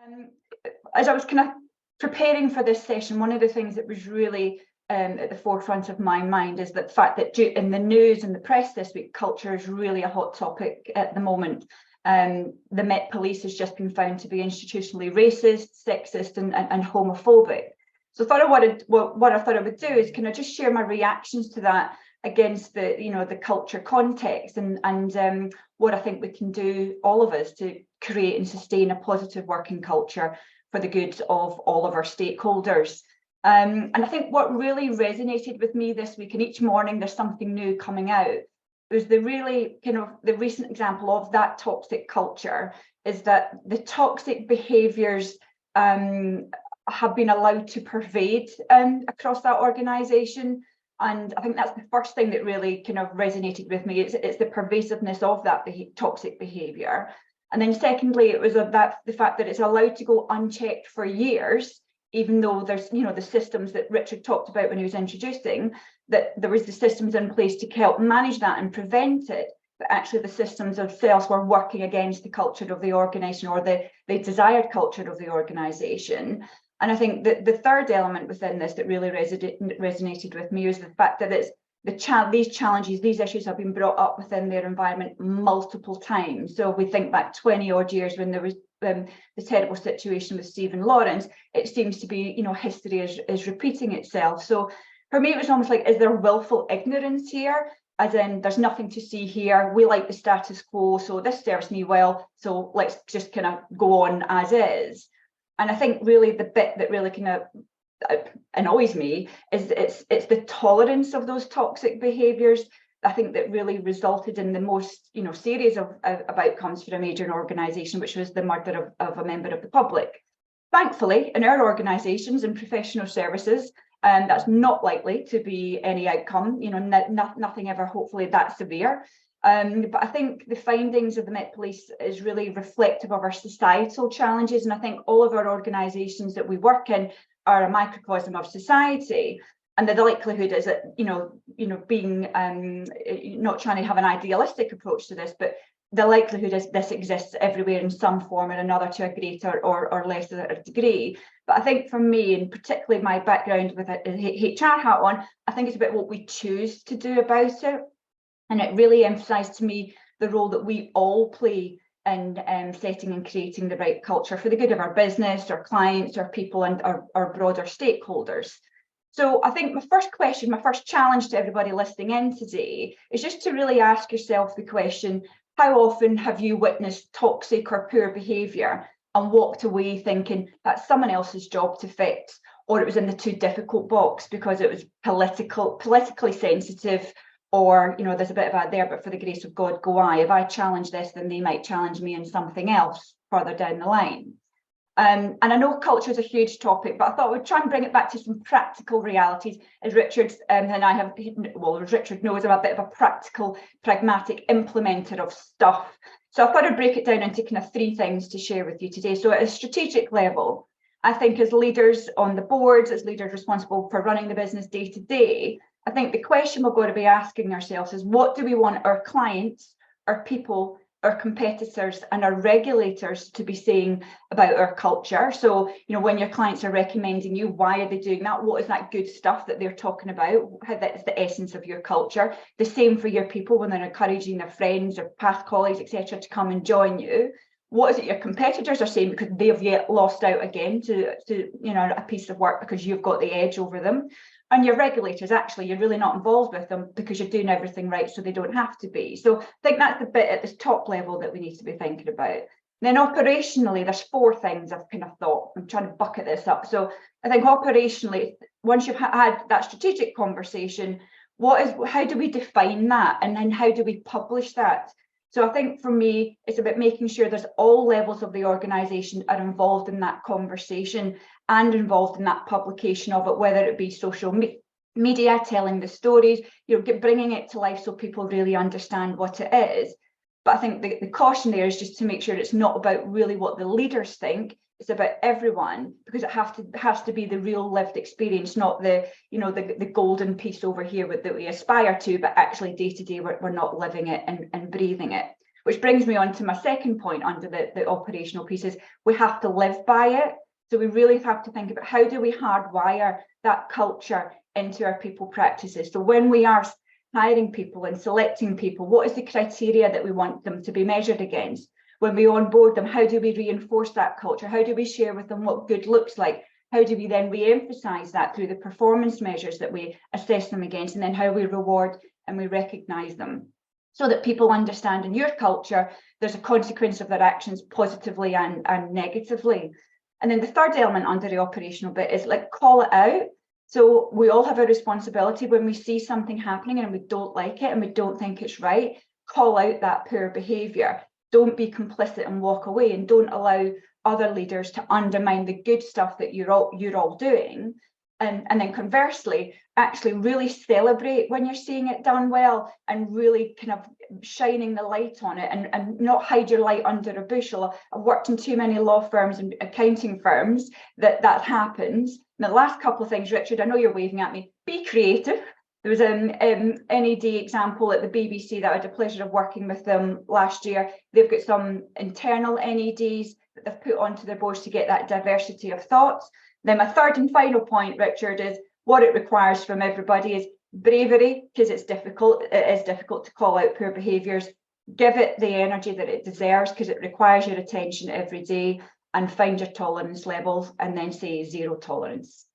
Um, as I was kind of preparing for this session, one of the things that was really at the forefront of my mind is the fact that in the news and the press this week, culture is really a hot topic at the moment. The Met Police has just been found to be institutionally racist, sexist, and homophobic. So what I thought I would do is kind of just share my reactions to that against the culture context and what I think we can do, all of us, to create and sustain a positive working culture for the good of all of our stakeholders. And I think what really resonated with me this week, and each morning there's something new coming out, was the recent example of that toxic culture is that the toxic behaviours have been allowed to pervade across that organisation. And I think that's the first thing that really kind of resonated with me. It's the pervasiveness of that toxic behaviour. And then secondly, it was the fact that it's allowed to go unchecked for years, even though there's, the systems that Richard talked about when he was introducing, that there was the systems in place to help manage that and prevent it. But actually the systems themselves were working against the culture of the organisation, or the desired culture of the organisation. And I think that the third element within this that really resonated with me was the fact that these challenges, these issues have been brought up within their environment multiple times. So we think back 20 odd years when there was the terrible situation with Stephen Lawrence. It seems to be, history is repeating itself. So for me, it was almost like, is there willful ignorance here? As in, there's nothing to see here. We like the status quo, so this serves me well. So let's just kind of go on as is. And I think really the bit that really kind of annoys me is it's the tolerance of those toxic behaviours, I think, that really resulted in the most series of outcomes for a major organisation, which was the murder of a member of the public. Thankfully, in our organisations and professional services, that's not likely to be any outcome. Nothing ever, hopefully, that severe. But I think the findings of the Met Police is really reflective of our societal challenges, and I think all of our organisations that we work in are a microcosm of society. And the likelihood is that being not trying to have an idealistic approach to this, but the likelihood is this exists everywhere in some form or another, to a greater or lesser degree. But I think for me, and particularly my background with a HR hat on, I think it's about what we choose to do about it. And it really emphasised to me the role that we all play in setting and creating the right culture for the good of our business, our clients, our people, and our broader stakeholders. So I think my first challenge to everybody listening in today is just to really ask yourself the question, how often have you witnessed toxic or poor behaviour and walked away thinking that's someone else's job to fix, or it was in the too difficult box because it was politically sensitive, or there's a bit of a there, but for the grace of God go I. If I challenge this, then they might challenge me in something else further down the line. And I know culture is a huge topic, but I thought we'd try and bring it back to some practical realities, as Richard Richard knows I'm a bit of a practical, pragmatic implementer of stuff. So I thought I'd break it down into kind of three things to share with you today. So at a strategic level, I think as leaders on the boards, as leaders responsible for running the business day to day, I think the question we're going to be asking ourselves is, what do we want our clients, our people, our competitors, and our regulators to be saying about our culture? So, when your clients are recommending you, why are they doing that? What is that good stuff that they're talking about? How that is the essence of your culture. The same for your people when they're encouraging their friends or past colleagues, etc., to come and join you. What is it your competitors are saying because they've yet lost out again to a piece of work because you've got the edge over them? And your regulators, actually, you're really not involved with them because you're doing everything right, so they don't have to be. So I think that's the bit at the top level that we need to be thinking about. Then operationally, there's four things I've kind of thought. I'm trying to bucket this up. So I think operationally, once you've had that strategic conversation, how do we define that? And then how do we publish that? So I think for me, it's about making sure there's all levels of the organisation are involved in that conversation and involved in that publication of it, whether it be social media, telling the stories, bringing it to life so people really understand what it is. But I think the caution there is just to make sure it's not about really what the leaders think. It's about everyone, because it has to be the real lived experience, not the golden piece over here that we aspire to, but actually day to day we're not living it and breathing it. Which brings me on to my second point under the operational pieces. We have to live by it. So we really have to think about, how do we hardwire that culture into our people practices? So when we are hiring people and selecting people, what is the criteria that we want them to be measured against? When we onboard them, how do we reinforce that culture? How do we share with them what good looks like? How do we then re-emphasize that through the performance measures that we assess them against, and then how we reward and we recognize them, so that people understand in your culture there's a consequence of their actions, positively and negatively. And then the third element under the operational bit is like, call it out. So we all have a responsibility when we see something happening and we don't like it and we don't think it's right, call out that poor behaviour. Don't be complicit and walk away, and don't allow other leaders to undermine the good stuff that you're all doing. And then conversely, actually really celebrate when you're seeing it done well, and really kind of shining the light on it, and not hide your light under a bushel. I've worked in too many law firms and accounting firms that happens. Now, the last couple of things, Richard, I know you're waving at me, be creative. There was an NED example at the BBC that I had the pleasure of working with them last year. They've got some internal NEDs that they've put onto their boards to get that diversity of thoughts. Then my third and final point, Richard, is what it requires from everybody is bravery, because it's difficult. It is difficult to call out poor behaviours. Give it the energy that it deserves, because it requires your attention every day, and find your tolerance levels, and then say zero tolerance.